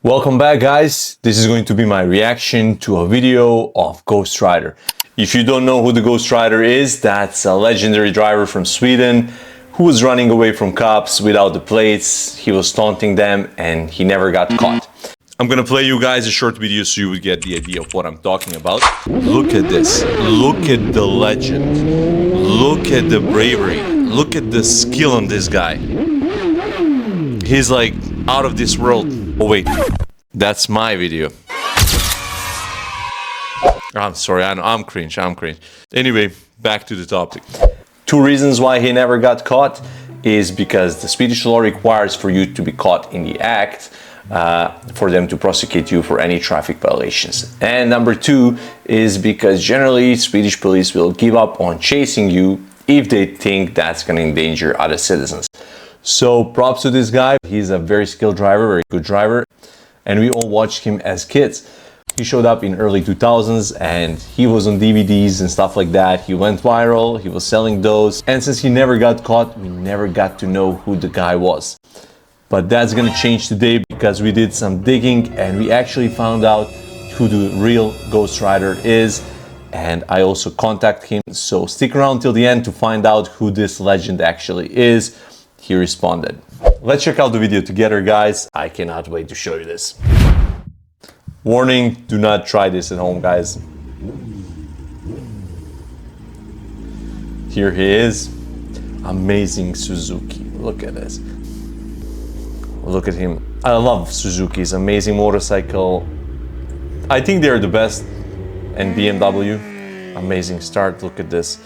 Welcome back, guys. This is going to be my reaction to a video of Ghost Rider. If you don't know who the Ghost Rider is, that's a legendary driver from Sweden who was running away from cops without the plates. He was taunting them and he never got caught. I'm gonna play you guys a short video so you would get the idea of what I'm talking about. Look at this. Look at the legend. Look at the bravery. Look at the skill on this guy. He's like out of this world. Oh wait, that's my video. I'm sorry, I'm cringe. Anyway, back to the topic. Two reasons why he never got caught is because the Swedish law requires for you to be caught in the act for them to prosecute you for any traffic violations. And number two is because generally Swedish police will give up on chasing you if they think that's going to endanger other citizens. So props to this guy. He's a very skilled driver, very good driver, and we all watched him as kids. He showed up in early 2000s and he was on DVDs and stuff like that. He went viral, he was selling those, and since he never got caught, we never got to know who the guy was. But that's gonna change today because we did some digging and we actually found out who the real Ghost Rider is, and I also contacted him. So stick around till the end to find out who this legend actually is. He responded. Let's check out the video together, guys. I cannot wait to show you this. Warning, do not try this at home, guys. Here he is. Amazing Suzuki. Look at this. Look at him. I love Suzuki's amazing motorcycle. I think they're the best. And BMW. Amazing start. Look at this.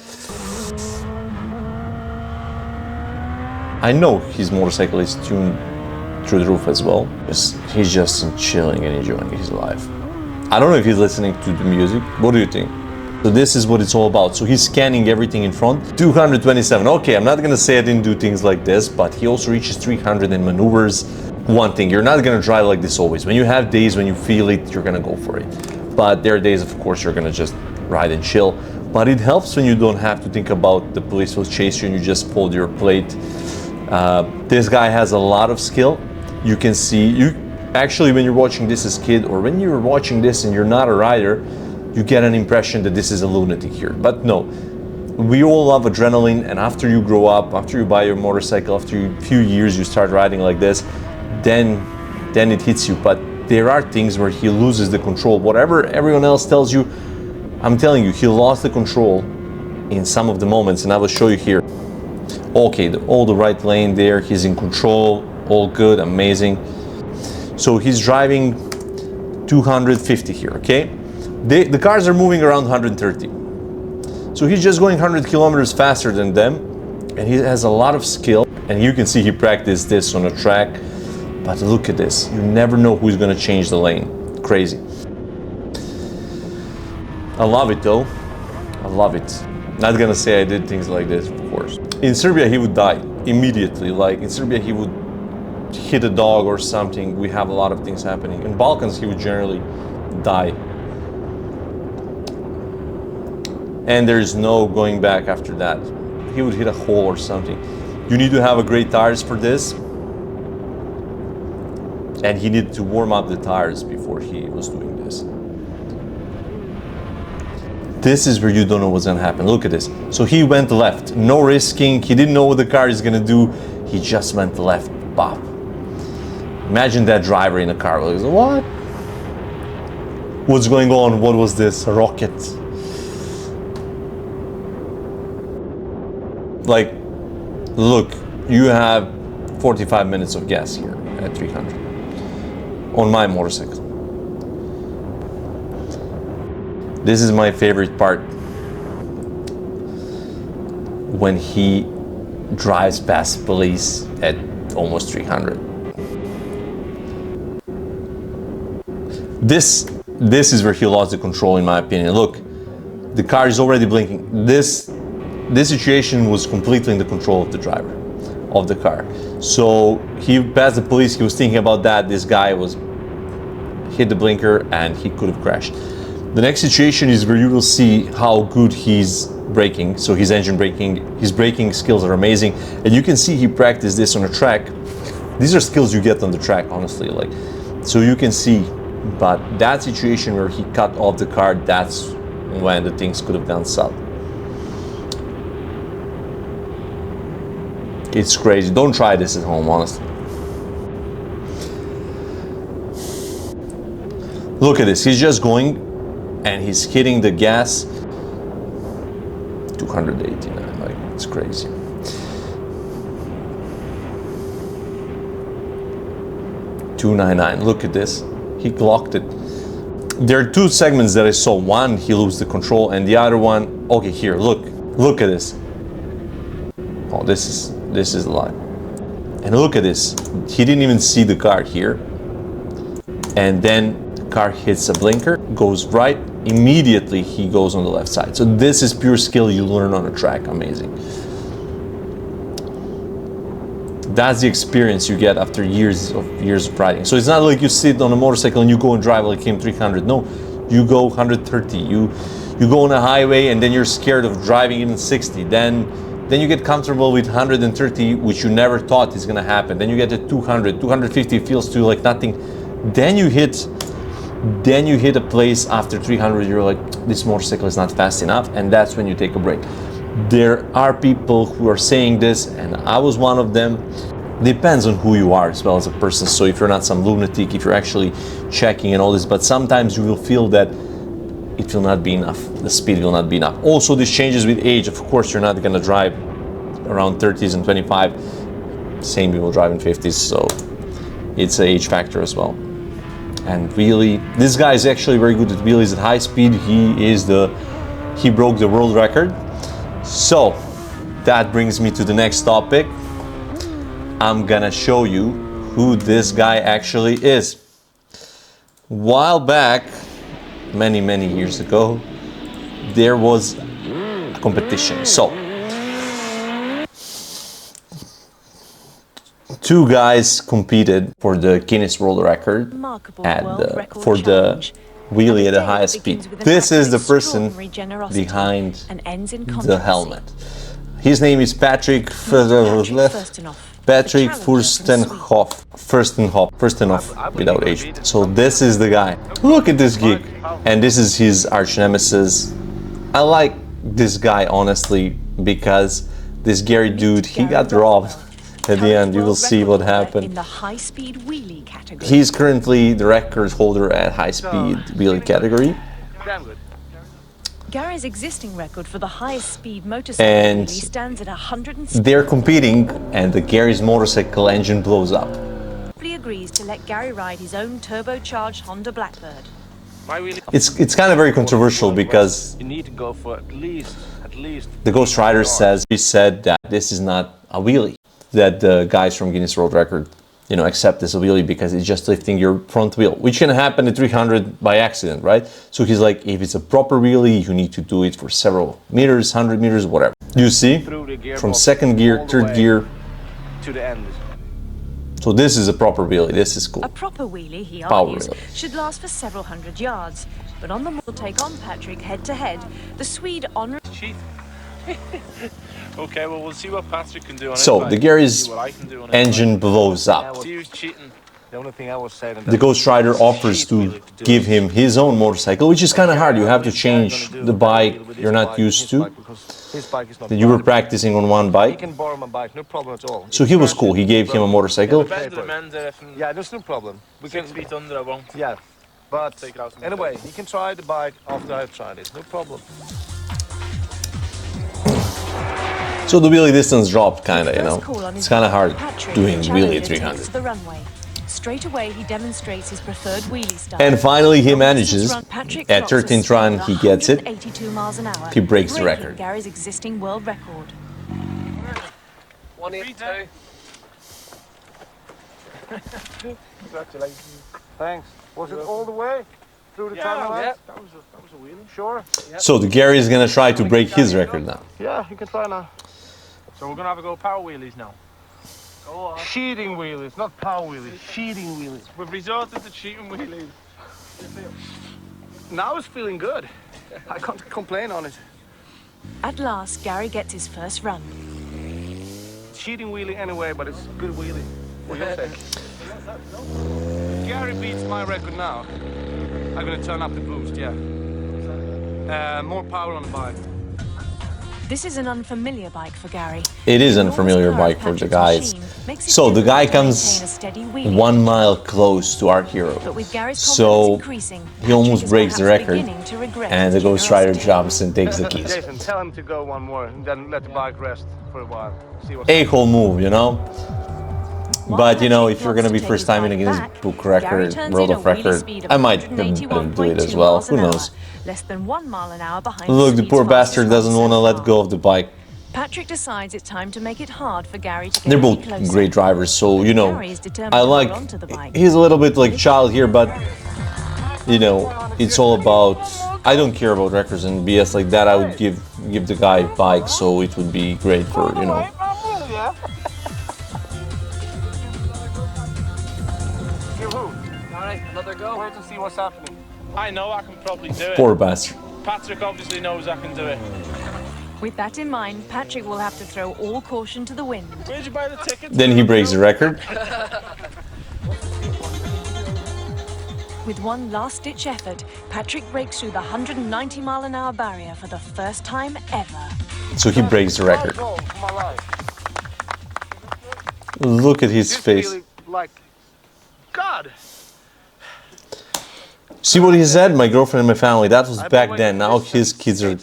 I know his motorcycle is tuned through the roof as well. He's just chilling and enjoying his life. I don't know if he's listening to the music. What do you think? So this is what it's all about. So he's scanning everything in front. 227. Okay, I'm not gonna say I didn't do things like this, but he also reaches 300 in maneuvers. One thing, you're not gonna drive like this always. When you have days when you feel it, you're gonna go for it. But there are days, of course, you're gonna just ride and chill. But it helps when you don't have to think about the police will chase you and you just fold your plate. This guy has a lot of skill. You can see, you actually when you're watching this as a kid or when you're watching this and you're not a rider, you get an impression that this is a lunatic here. But no, we all love adrenaline, and after you grow up, after you buy your motorcycle, after a few years you start riding like this, then it hits you. But there are things where he loses the control. Whatever everyone else tells you, I'm telling you, he lost the control in some of the moments, and I will show you here. Okay, all the right lane there, he's in control, all good, amazing. So he's driving 250 here, okay? The cars are moving around 130. So he's just going 100 kilometers faster than them, and he has a lot of skill. And you can see he practiced this on a track. But look at this, you never know who's gonna change the lane. Crazy. I love it though, I love it. Not gonna say I did things like this, of course. In Serbia, he would die immediately. Like in Serbia, he would hit a dog or something. We have a lot of things happening. In Balkans, he would generally die. And there's no going back after that. He would hit a hole or something. You need to have a great tires for this. And he needed to warm up the tires before he was doing this. This is where you don't know what's gonna happen. Look at this. So he went left, no risking. He didn't know what the car is gonna do. He just went left, pop. Imagine that driver in a car. Like, what? What's going on? What was this? A rocket? Like, look, you have 45 minutes of gas here at 300 on my motorcycle. This is my favorite part, when he drives past police at almost 300. This is where he lost the control, in my opinion. Look, the car is already blinking. This situation was completely in the control of the driver of the car. So he passed the police, he was thinking about that. This guy was hit the blinker and he could have crashed. The next situation is where you will see how good he's braking. So his engine braking, his braking skills are amazing. And you can see he practiced this on a track. These are skills you get on the track, honestly. Like So you can see, but that situation where he cut off the car, that's when the things could have gone south. It's crazy. Don't try this at home, honestly. Look at this. He's just going and he's hitting the gas. 289, like, it's crazy. .299. Look at this. He clocked it. There are two segments that I saw. One, he loses the control, and the other one, okay, here, look at this. Oh, this is a lie. And look at this. He didn't even see the car here. And then the car hits a blinker, goes right, immediately he goes on the left side. So this is pure skill you learn on a track. Amazing. That's the experience you get after years of riding. So it's not like you sit on a motorcycle and you go and drive like him 300. No, you go 130. You go on a highway and then you're scared of driving even 60. Then you get comfortable with 130, which you never thought is gonna happen. Then you get to 200, 250 feels to you like nothing. Then you hit a place after 300, you're like, this motorcycle is not fast enough, and that's when you take a break. There are people who are saying this, and I was one of them. Depends on who you are as well as a person. So if you're not some lunatic, if you're actually checking and all this, but sometimes you will feel that it will not be enough. The speed will not be enough. Also, this changes with age. Of course, you're not gonna drive around 30s and 25. Same people drive in 50s, so it's an age factor as well. And really, this guy is actually very good at wheelies at high speed. He broke the world record. So that brings me to the next topic. I'm gonna show you who this guy actually is. While back, many years ago, there was a competition. So two guys competed for the Guinness World Record for the wheelie at the highest speed. This is the person behind the helmet. His name is Patrick Furstenhoff without H. So this is the guy. Look at this geek. And this is his arch nemesis. I like this guy honestly because this Gary dude, he got robbed. At the end, you will see what happened. In the high-speed wheelie category. He's currently the record holder at high-speed wheelie category. Gary's existing record for the highest speed motorcycle wheelie stands at 100. They're competing, and the Gary's motorcycle engine blows up. He agrees to let Gary ride his own turbocharged Honda Blackbird. It's kind of very controversial because you need to go for at least the Ghost Rider said that this is not a wheelie. That the guys from Guinness World Record, accept this a wheelie because it's just lifting your front wheel, which can happen at 300 by accident, right? So he's like, if it's a proper wheelie, you need to do it for several meters, 100 meters, whatever. You see, from second gear, third gear, to the end. So this is a proper wheelie. This is cool. A proper wheelie, he argues, should last for several hundred yards. But on the will take on Patrick head-to-head, the Swede honor. Okay, well, we'll see what Patrick can do on So the Gary's engine blows up. The Ghost Rider offers to give him his own motorcycle, which is kind of hard. You have to change the bike you're not used to. You were practicing on one bike. He can borrow my bike, no problem at all. So he was cool. He gave him a motorcycle. Yeah, there's no problem. We can speed under, I won't. Yeah, but anyway, he can try the bike after I've tried it. No problem. So the wheelie distance dropped, kind of, It's kind of hard doing wheelie at 300. The runway. Straight away, he demonstrates his preferred wheelie style. And finally, he manages. At 13th run, he gets it. 182 miles an hour, he breaks the record. Gary's existing world record. 182. Congratulations. Thanks. Was it all the way through the tunnel? Yeah, that was a wheelie. Sure. Yeah. So the Gary is gonna try to break his record now. Yeah, you can try now. So we're gonna have a go power wheelies now. Go on. Cheating wheelies, not power wheelies. Cheating wheelies. We've resorted to cheating wheelies. Now it's feeling good. I can't complain on it. At last, Gary gets his first run. Cheating wheelie anyway, but it's a good wheelie for your sake. Gary beats my record now, I'm gonna turn up the boost, yeah. More power on the bike. This is an unfamiliar bike for Gary. It is an unfamiliar bike for the guys. So the guy comes 1 mile close to our hero. So he almost breaks the record, and the Ghost Rider jumps and takes the keys. Jason, tell him to go one more and then let the bike rest for a while. See what's A-hole move, you know? But you know, if you're gonna be first time in a Guinness Book record, World of Record, I might have let him do it as well. Who knows? Less than 1 mile an hour behind. Look, the poor bastard doesn't want to let go of the bike. Patrick decides it's time to make it hard for Gary to get They're both closer. great drivers, so you know, Gary is determined I to like. hold onto the bike. He's a little bit like child here, but you know, it's all about. I don't care about records and BS like that. I would give the guy a bike, so it would be great for, you know. Alright, another go. Wait to see what's happening. I know I can probably do it. Poor bastard. Patrick obviously knows I can do it. With that in mind, Patrick will have to throw all caution to the wind. Where'd you buy the tickets? Then he breaks the record. With one last-ditch effort, Patrick breaks through the 190-mile-an-hour barrier for the first time ever. So he breaks the record. Look at his face. Like God. See what he said? My girlfriend and my family. That was back then. Now his kids are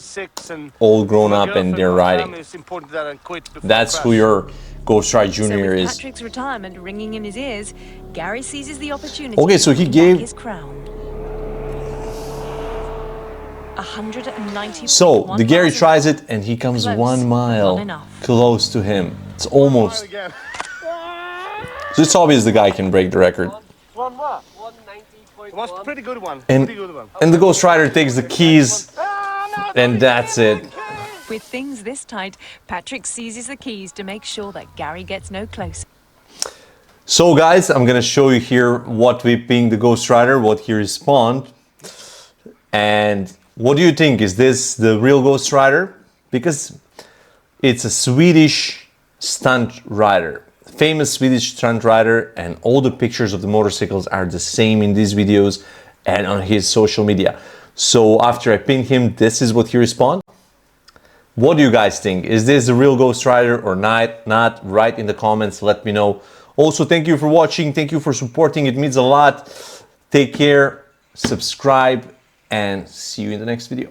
all grown up and they're riding. That's who your Ghost Rider Junior with is. Patrick's retirement ringing in his ears, Gary seizes the opportunity. Okay, so he to gave back his crown. 190. So the Gary tries it and he comes Close, 1 mile not enough. close to him. It's almost. So it's obvious the guy can break the record. One more. 190.1. It was a pretty good one. And the Ghost Rider takes the keys, and that's it. With things this tight, Patrick seizes the keys to make sure that Gary gets no closer. So guys, I'm gonna show you here what we ping the Ghost Rider, what he respond. And what do you think? Is this the real Ghost Rider? Because it's a Swedish stunt rider. Famous Swedish stunt rider, and all the pictures of the motorcycles are the same in these videos and on his social media. So after I pinged him, this is what he responded. What do you guys think? Is this the real Ghost Rider or not? Write in the comments, let me know. Also, thank you for watching. Thank you for supporting. It means a lot. Take care, subscribe, and see you in the next video.